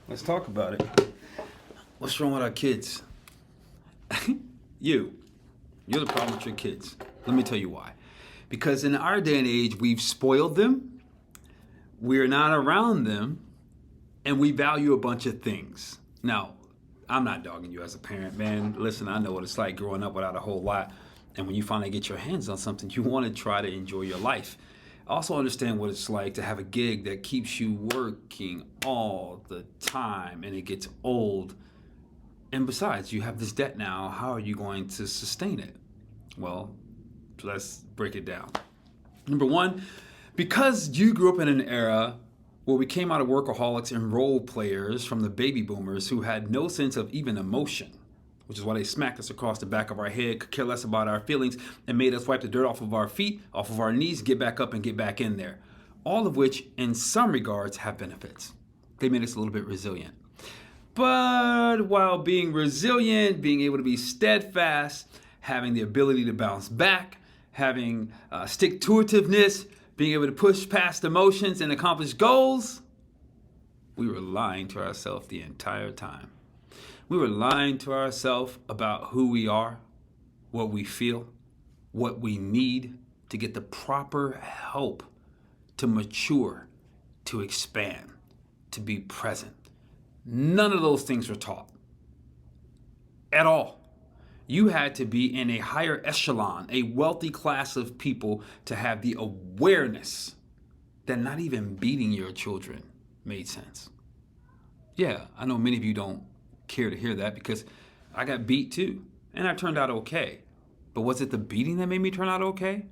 Let's talk about it. What's wrong with our kids? You're the problem with your kids. Let me tell you why. Because in our day and age, we've spoiled them, we're not around them, and we value a bunch of things. Now, I'm not dogging you as a parent, man. Listen, I know what it's like growing up without a whole lot. And when you finally get your hands on something, you want to try to enjoy your life. I also understand what it's like to have a gig that keeps you working all the time and it gets old. And besides, you have this debt now. How are you going to sustain it? Well, let's break it down. Number one, because you grew up in an era where we came out of workaholics and role players from the baby boomers who had no sense of even emotion, which is why they smacked us across the back of our head, could care less about our feelings, and made us wipe the dirt off of our feet, off of our knees, get back up and get back in there. All of which, in some regards, have benefits. They made us a little bit resilient. But while being resilient, being able to be steadfast, having the ability to bounce back, having stick-to-itiveness, being able to push past emotions and accomplish goals, we were lying to ourselves the entire time. We were lying to ourselves about who we are, what we feel, what we need to get the proper help to mature, to expand, to be present. None of those things were taught at all. You had to be in a higher echelon, a wealthy class of people to have the awareness that not even beating your children made sense. Yeah, I know many of you don't care to hear that because I got beat too, and I turned out okay. But was it the beating that made me turn out okay?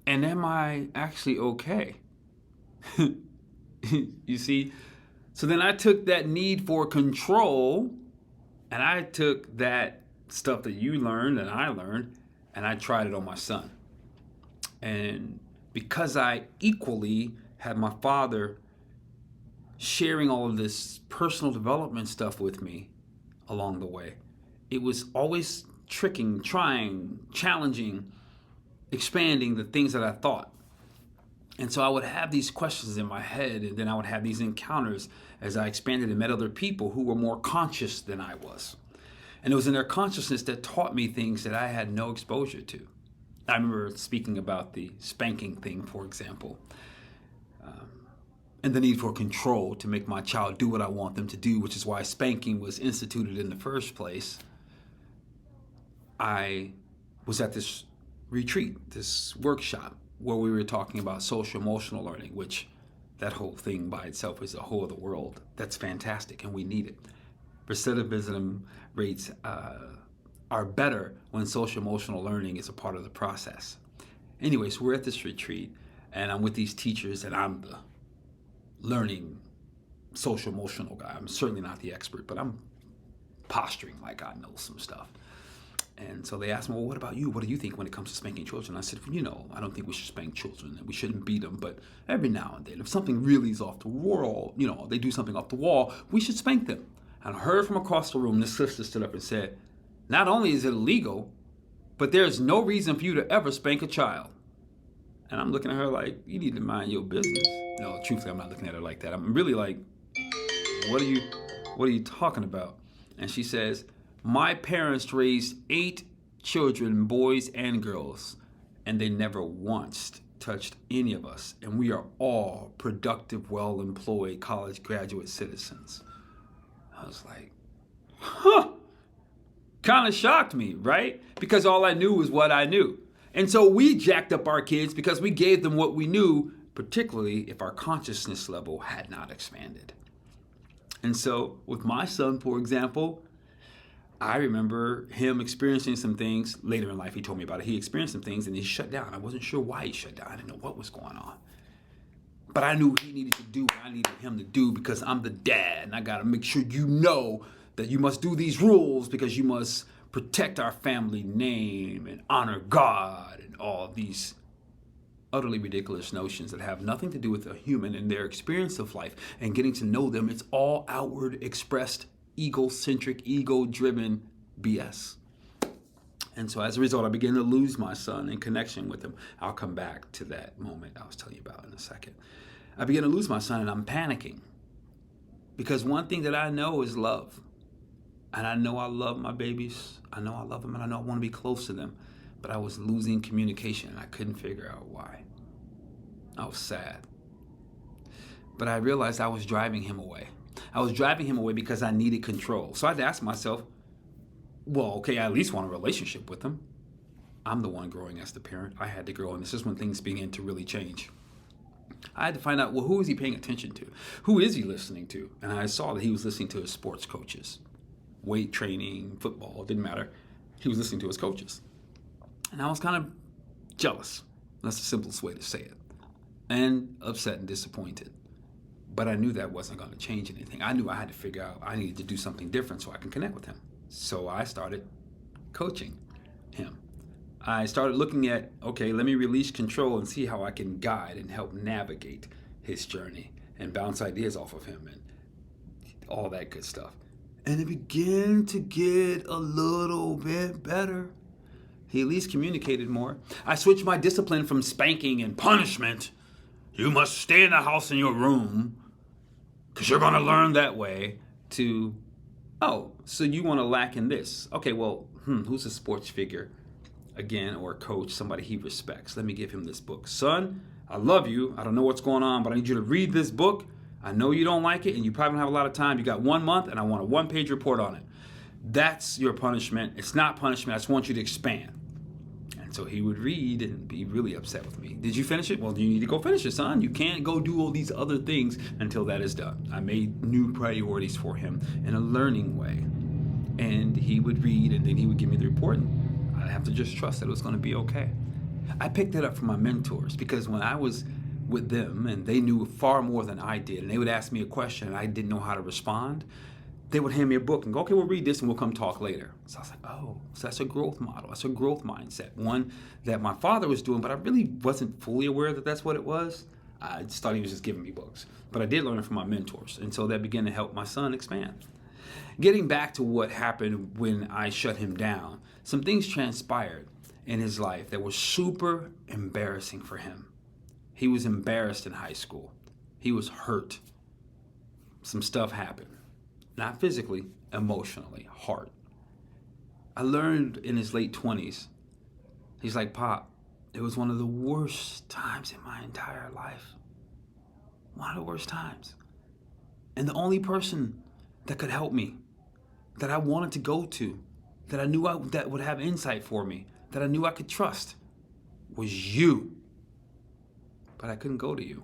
And am I actually okay? You see? So then I took that need for control, and I took that stuff that you learned and I learned, and I tried it on my son. And because I equally had my father sharing all of this personal development stuff with me along the way, it was always tricking, trying, challenging, expanding the things that I thought. And so I would have these questions in my head, and then I would have these encounters as I expanded and met other people who were more conscious than I was. And it was in their consciousness that taught me things that I had no exposure to. I remember speaking about the spanking thing, for example, and the need for control to make my child do what I want them to do, which is why spanking was instituted in the first place. I was at this retreat, this workshop, where we were talking about social emotional learning, which that whole thing by itself is a whole other world. That's fantastic, and we need it. Recidivism rates are better when social emotional learning is a part of the process. Anyways, we're at this retreat, and I'm with these teachers, and I'm the learning social emotional guy. I'm certainly not the expert, but I'm posturing like I know some stuff. And so they asked me, well, what about you? What do you think when it comes to spanking children? I said, well, I don't think we should spank children and we shouldn't beat them. But every now and then, if something really is off the wall, they do something off the wall, we should spank them. And I heard from across the room, this sister stood up and said, not only is it illegal, but there's no reason for you to ever spank a child. And I'm looking at her like, you need to mind your business. No, truthfully, I'm not looking at her like that. I'm really like, what are you talking about? And she says, my parents raised 8 children, boys and girls, and they never once touched any of us. And we are all productive, well-employed, college graduate citizens. I was like, kind of shocked me, right? Because all I knew was what I knew. And so we jacked up our kids because we gave them what we knew, particularly if our consciousness level had not expanded. And so with my son, for example, I remember him experiencing some things later in life. He told me about it. He experienced some things and he shut down. I wasn't sure why he shut down. I didn't know what was going on. But I knew he needed to do what I needed him to do because I'm the dad and I got to make sure you know that you must do these rules because you must protect our family name and honor God and all these utterly ridiculous notions that have nothing to do with a human and their experience of life and getting to know them. It's all outward expressed, egocentric, ego-driven BS. And so as a result, I began to lose my son in connection with him. I'll come back to that moment I was telling you about in a second. I began to lose my son and I'm panicking. Because one thing that I know is love. And I know I love my babies. I know I love them and I know I want to be close to them. But I was losing communication and I couldn't figure out why. I was sad. But I realized I was driving him away. I was driving him away because I needed control. So I had to ask myself, well, okay, I at least want a relationship with him. I'm the one growing as the parent. I had to grow, and this is when things began to really change. I had to find out, well, who is he paying attention to? Who is he listening to? And I saw that he was listening to his sports coaches. Weight training, football, didn't matter. He was listening to his coaches. And I was kind of jealous. That's the simplest way to say it. And upset and disappointed. But I knew that wasn't going to change anything. I knew I had to figure out I needed to do something different so I can connect with him. So I started coaching him. I started looking at, okay, let me release control and see how I can guide and help navigate his journey and bounce ideas off of him and all that good stuff. And it began to get a little bit better. He at least communicated more. I switched my discipline from spanking and punishment. You must stay in the house in your room because you're going to learn that way, to, oh, so you want to lack in this. Okay, well, who's a sports figure, again, or a coach, somebody he respects? Let me give him this book. Son, I love you. I don't know what's going on, but I need you to read this book. I know you don't like it, and you probably don't have a lot of time. You got 1 month, and I want a 1-page report on it. That's your punishment. It's not punishment. I just want you to expand. And so he would read and be really upset with me. Did you finish it? Well, you need to go finish it, son. You can't go do all these other things until that is done. I made new priorities for him in a learning way. And he would read, and then he would give me the report. And I'd have to just trust that it was going to be okay. I picked that up from my mentors because when I was with them and they knew far more than I did, and they would ask me a question and I didn't know how to respond, they would hand me a book and go, okay, we'll read this and we'll come talk later. So I was like, oh, so that's a growth model. That's a growth mindset. One that my father was doing, but I really wasn't fully aware that that's what it was. I just thought he was just giving me books. But I did learn it from my mentors. And so that began to help my son expand. Getting back to what happened when I shut him down, some things transpired in his life that were super embarrassing for him. He was embarrassed in high school. He was hurt. Some stuff happened. Not physically, emotionally, heart. I learned in his late 20s, he's like, Pop, it was one of the worst times in my entire life. One of the worst times. And the only person that could help me, that I wanted to go to, that I knew that would have insight for me, that I knew I could trust, was you. But I couldn't go to you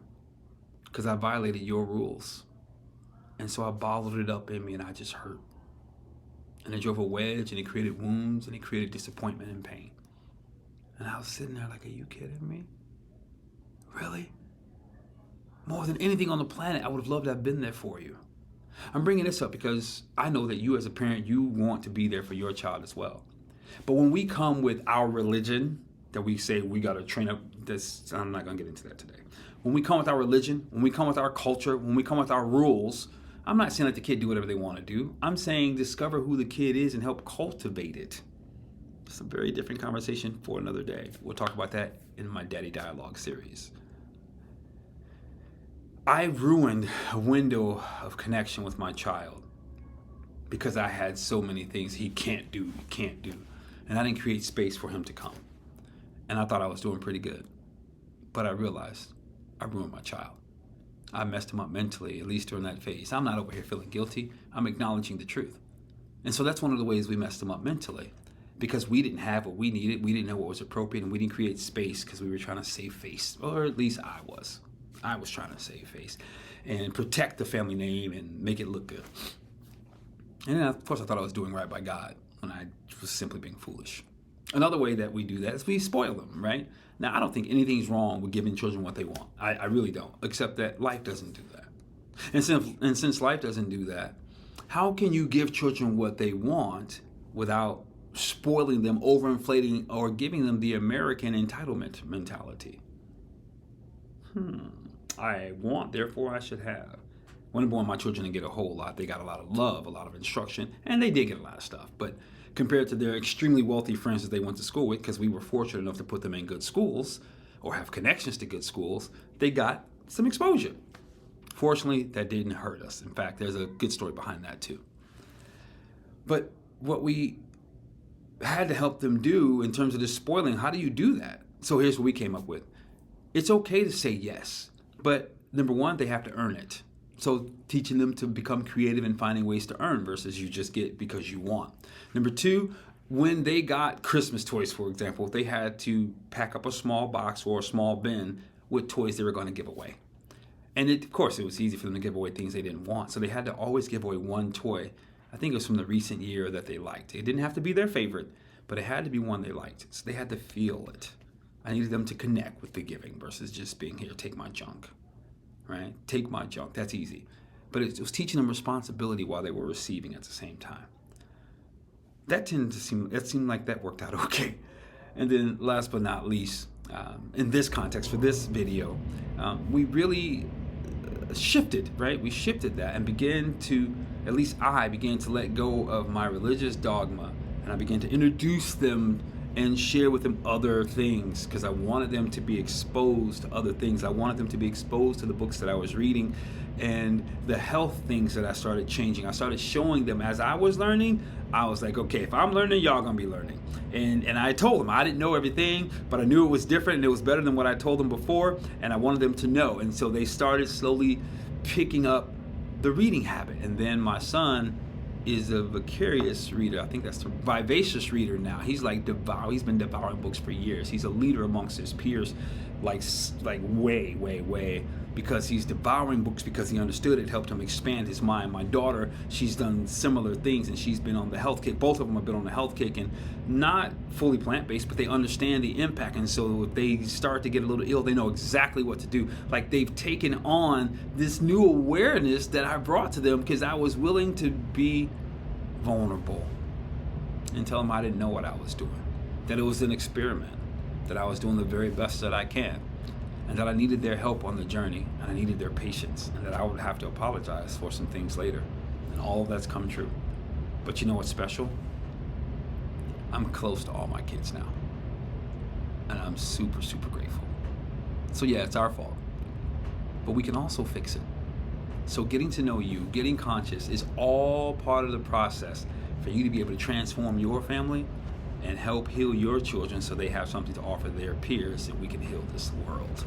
because I violated your rules. And so I bottled it up in me and I just hurt. And it drove a wedge and it created wounds and it created disappointment and pain. And I was sitting there like, are you kidding me? Really? More than anything on the planet, I would have loved to have been there for you. I'm bringing this up because I know that you as a parent, you want to be there for your child as well. But when we come with our religion, that we say we got to train up this, I'm not going to get into that today. When we come with our religion, when we come with our culture, when we come with our rules, I'm not saying let the kid do whatever they want to do. I'm saying discover who the kid is and help cultivate it. It's a very different conversation for another day. We'll talk about that in my Daddy Dialogue series. I ruined a window of connection with my child because I had so many things he can't do. And I didn't create space for him to come. And I thought I was doing pretty good. But I realized I ruined my child. I messed him up mentally, at least during that phase. I'm not over here feeling guilty. I'm acknowledging the truth. And so that's one of the ways we messed him up mentally, because we didn't have what we needed. We didn't know what was appropriate, and we didn't create space because we were trying to save face, or at least I was. I was trying to save face and protect the family name and make it look good. And then, of course, I thought I was doing right by God when I was simply being foolish. Another way that we do that is we spoil them, right? Now, I don't think anything's wrong with giving children what they want. I really don't, except that life doesn't do that. And since life doesn't do that, how can you give children what they want without spoiling them, overinflating, or giving them the American entitlement mentality? I want, therefore I should have. When I born my children didn't get a whole lot. They got a lot of love, a lot of instruction, and they did get a lot of stuff. But compared to their extremely wealthy friends that they went to school with, because we were fortunate enough to put them in good schools or have connections to good schools, they got some exposure. Fortunately, that didn't hurt us. In fact, there's a good story behind that too. But what we had to help them do in terms of the spoiling, how do you do that? So here's what we came up with. It's okay to say yes, but number one, they have to earn it. So teaching them to become creative and finding ways to earn versus you just get because you want. Number two, when they got Christmas toys, for example, they had to pack up a small box or a small bin with toys they were going to give away. And of course, it was easy for them to give away things they didn't want. So they had to always give away one toy. I think it was from the recent year that they liked. It didn't have to be their favorite, but it had to be one they liked. So they had to feel it. I needed them to connect with the giving versus just being here, take my junk, right? Take my junk, that's easy. But it was teaching them responsibility while they were receiving at the same time. That seemed like that worked out okay. And then last but not least, in this context, for this video, we really shifted, right? We shifted that and began to, at least I began to let go of my religious dogma, and I began to introduce them and share with them other things because I wanted them to be exposed to other things. I wanted them to be exposed to the books that I was reading and the health things that I started changing. I started showing them as I was learning. I was like, okay, if I'm learning, y'all gonna be learning. And I told them I didn't know everything, but I knew it was different and it was better than what I told them before, and I wanted them to know. And so they started slowly picking up the reading habit. And then my son is a vivacious reader. I think that's the vivacious reader now. He's he's been devouring books for years. He's a leader amongst his peers, like way, because he's devouring books because he understood it helped him expand his mind. My daughter, she's done similar things and she's been on the health kick. Both of them have been on the health kick and not fully plant-based, but they understand the impact. And so if they start to get a little ill, they know exactly what to do. Like they've taken on this new awareness that I brought to them because I was willing to be vulnerable and tell them I didn't know what I was doing, that it was an experiment, that I was doing the very best that I can, and that I needed their help on the journey, and I needed their patience, and that I would have to apologize for some things later. And all of that's come true. But you know what's special? I'm close to all my kids now. And I'm super, super grateful. So yeah, it's our fault. But we can also fix it. So getting to know you, getting conscious is all part of the process for you to be able to transform your family and help heal your children so they have something to offer their peers and we can heal this world.